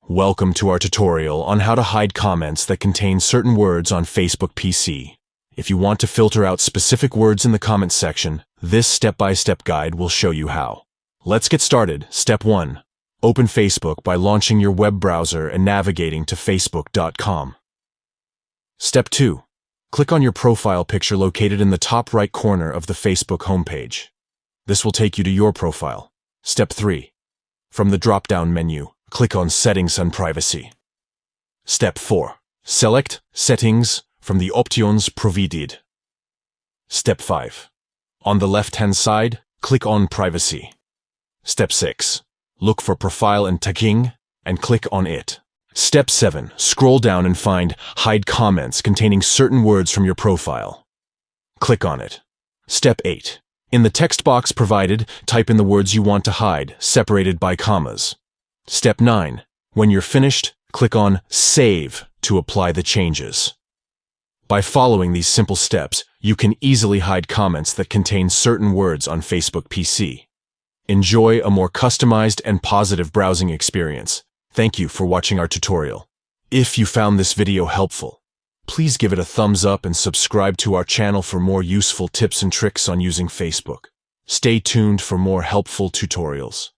Welcome to our tutorial on how to hide comments that contain certain words on Facebook PC. If you want to filter out specific words in the comments section, this step-by-step guide will show you how. Let's get started. Step 1. Open Facebook by launching your web browser and navigating to facebook.com. Step 2. Click on your profile picture located in the top right corner of the Facebook homepage. This will take you to your profile. Step 3. From the drop-down menu, click on Settings and Privacy. Step 4. Select Settings from the Options provided. Step 5. On the left-hand side, click on Privacy. Step 6. Look for Profile and Tagging and click on it. Step 7. Scroll down and find Hide Comments containing certain words from your profile. Click on it. Step 8. In the text box provided, type in the words you want to hide, separated by commas. Step 9. When you're finished, click on Save to apply the changes. By following these simple steps, you can easily hide comments that contain certain words on Facebook PC. Enjoy a more customized and positive browsing experience. Thank you for watching our tutorial. If you found this video helpful, please give it a thumbs up and subscribe to our channel for more useful tips and tricks on using Facebook. Stay tuned for more helpful tutorials.